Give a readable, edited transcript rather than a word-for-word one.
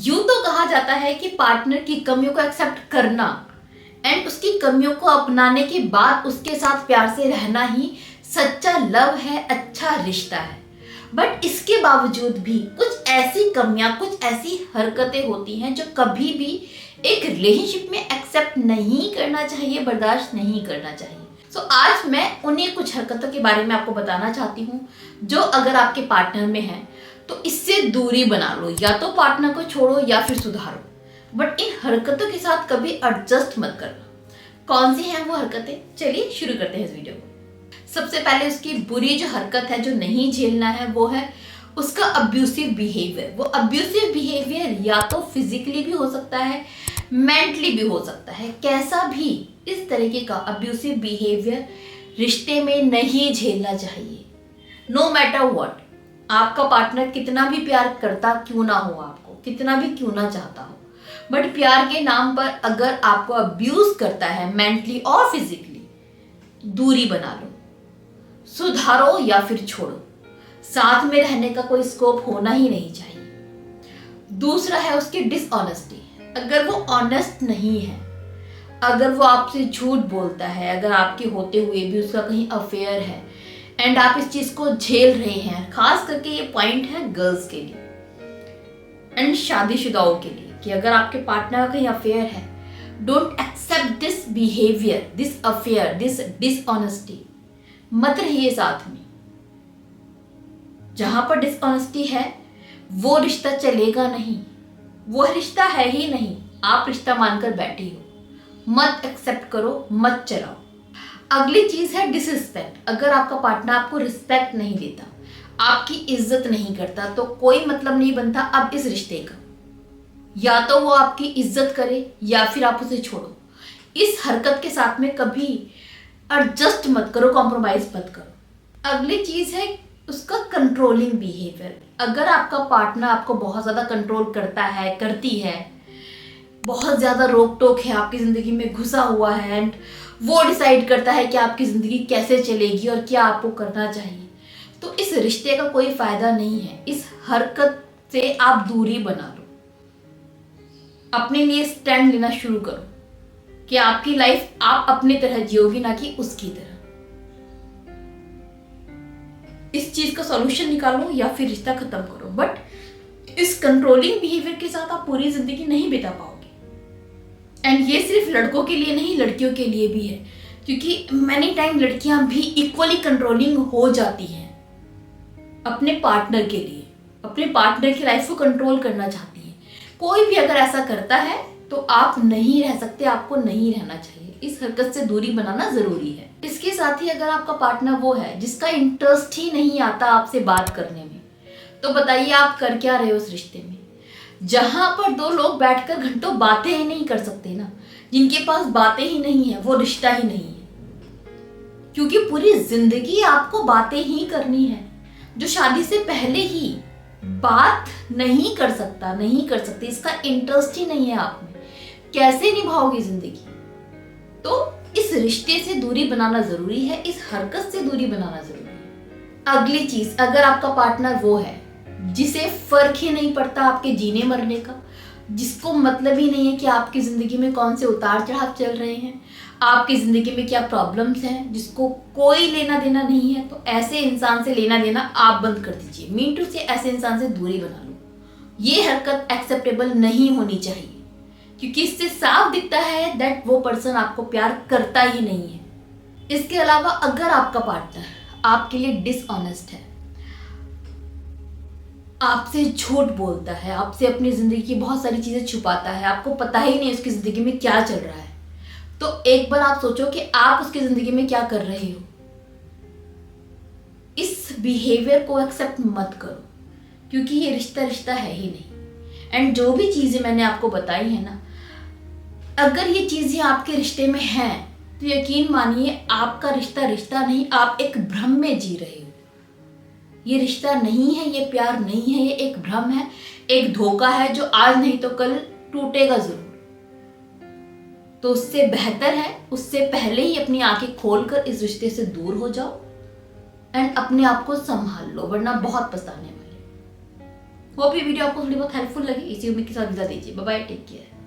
यूं तो कहा जाता है कि पार्टनर की कमियों को एक्सेप्ट करना एंड उसकी कमियों को अपनाने के बाद उसके साथ प्यार से रहना ही सच्चा लव है, अच्छा रिश्ता है। बट इसके बावजूद भी कुछ ऐसी कमियां, कुछ ऐसी हरकतें होती हैं जो कभी भी एक रिलेशनशिप में एक्सेप्ट नहीं करना चाहिए, बर्दाश्त नहीं करना चाहिए। आज मैं उन्हीं कुछ हरकतों के बारे में आपको बताना चाहती हूँ जो अगर आपके पार्टनर में है तो इससे दूरी बना लो, या तो पार्टनर को छोड़ो या फिर सुधारो, बट इन हरकतों के साथ कभी एडजस्ट मत करना। कौन सी हैं वो हरकतें, चलिए शुरू करते हैं इस वीडियो को। सबसे पहले उसकी बुरी जो हरकत है, जो नहीं झेलना है, वो है उसका अब्यूसिव बिहेवियर। वो अब्यूसिव बिहेवियर या तो फिजिकली भी हो सकता है, मेंटली भी हो सकता है, कैसा भी इस तरीके का अब्यूसिव बिहेवियर रिश्ते में नहीं झेलना चाहिए। नो मैटर व्हाट, आपका पार्टनर कितना भी प्यार करता क्यों ना हो, आपको कितना भी क्यों ना चाहता हो, बट प्यार के नाम पर अगर आपको अब्यूज करता है मेंटली और फिजिकली, दूरी बना लो, सुधारो या फिर छोड़ो। साथ में रहने का कोई स्कोप होना ही नहीं चाहिए। दूसरा है उसकी डिसऑनेस्टी। अगर वो ऑनेस्ट नहीं है, अगर वो आपसे झूठ बोलता है, अगर आपके होते हुए भी उसका कहीं अफेयर है एंड आप इस चीज को झेल रहे हैं, खास करके ये पॉइंट है गर्ल्स के लिए एंड शादीशुदाओं के लिए, कि अगर आपके पार्टनर का कहीं अफेयर है, don't accept this behaviour, this affair, this dishonesty. मत रहिए साथ में। जहां पर डिसऑनेस्टी है वो रिश्ता चलेगा नहीं, वो रिश्ता है ही नहीं, आप रिश्ता मानकर बैठी हो। मत एक्सेप्ट करो, मत चलाओ। अगली चीज है डिसरिस्पेक्ट। अगर आपका पार्टनर आपको रिस्पेक्ट नहीं देता, आपकी इज्जत नहीं करता, तो कोई मतलब नहीं बनता अब इस रिश्ते का। या तो वो आपकी इज्जत करे या फिर आप उसे छोड़ो। इस हरकत के साथ में कभी एडजस्ट मत करो, कॉम्प्रोमाइज मत करो। अगली चीज है उसका कंट्रोलिंग बिहेवियर। अगर आपका पार्टनर आपको बहुत ज्यादा कंट्रोल करता है, करती है, बहुत ज्यादा रोक टोक है, आपकी जिंदगी में घुसा हुआ है एंड वो डिसाइड करता है कि आपकी जिंदगी कैसे चलेगी और क्या आपको करना चाहिए, तो इस रिश्ते का कोई फायदा नहीं है। इस हरकत से आप दूरी बना लो। अपने लिए स्टैंड लेना शुरू करो कि आपकी लाइफ आप अपनी तरह जियोगी, ना कि उसकी तरह। इस चीज का सॉल्यूशन निकालो या फिर रिश्ता खत्म करो, बट इस कंट्रोलिंग बिहेवियर के साथ आप पूरी जिंदगी नहीं बिता पाओगे। एंड ये सिर्फ लड़कों के लिए नहीं, लड़कियों के लिए भी है, क्योंकि मैनी टाइम लड़कियां भी इक्वली कंट्रोलिंग हो जाती हैं अपने पार्टनर के लिए, अपने पार्टनर की लाइफ को कंट्रोल करना चाहती हैं। कोई भी अगर ऐसा करता है तो आप नहीं रह सकते, आपको नहीं रहना चाहिए। इस हरकत से दूरी बनाना जरूरी है। इसके साथ ही अगर आपका पार्टनर वो है जिसका इंटरेस्ट ही नहीं आता आपसे बात करने में, तो बताइए आप कर क्या रहे हो उस रिश्ते में। जहां पर दो लोग बैठकर घंटों बातें ही नहीं कर सकते ना, जिनके पास बातें ही नहीं है, वो रिश्ता ही नहीं है। क्योंकि पूरी जिंदगी आपको बातें ही करनी है। जो शादी से पहले ही बात नहीं कर सकता, नहीं कर सकती, इसका इंटरेस्ट ही नहीं है आप में, कैसे निभाओगी जिंदगी। तो इस रिश्ते से दूरी बनाना जरूरी है, इस हरकत से दूरी बनाना जरूरी है। अगली चीज, अगर आपका पार्टनर वो है जिसे फर्क ही नहीं पड़ता आपके जीने मरने का, जिसको मतलब ही नहीं है कि आपकी जिंदगी में कौन से उतार चढ़ाव चल रहे हैं, आपकी जिंदगी में क्या प्रॉब्लम्स हैं, जिसको कोई लेना देना नहीं है, तो ऐसे इंसान से लेना देना आप बंद कर दीजिए। मीन टू से ऐसे इंसान से दूरी बना लो। ये हरकत एक्सेप्टेबल नहीं होनी चाहिए, क्योंकि इससे साफ दिखता है दैट वो पर्सन आपको प्यार करता ही नहीं है। इसके अलावा अगर आपका पार्टनर आपके लिए डिसऑनेस्ट है, आपसे झूठ बोलता है, आपसे अपनी जिंदगी की बहुत सारी चीजें छुपाता है, आपको पता ही नहीं उसकी जिंदगी में क्या चल रहा है, तो एक बार आप सोचो कि आप उसकी जिंदगी में क्या कर रहे हो। इस बिहेवियर को एक्सेप्ट मत करो, क्योंकि ये रिश्ता रिश्ता है ही नहीं। एंड जो भी चीजें मैंने आपको बताई है ना, अगर ये चीजें आपके रिश्ते में हैं, तो यकीन मानिए आपका रिश्ता रिश्ता नहीं, आप एक भ्रम में जी रहे हो। ये रिश्ता नहीं है, ये प्यार नहीं है, ये एक भ्रम है, एक धोखा है जो आज नहीं तो कल टूटेगा जरूर। तो उससे बेहतर है उससे पहले ही अपनी आंखें खोलकर इस रिश्ते से दूर हो जाओ एंड अपने आप को संभाल लो, वरना बहुत पछताने वाले होप ये वीडियो आपको थोड़ी बहुत हेल्पफुल लगी। इसी उम्मीद के साथ विदा दीजिए। Bye bye, take care.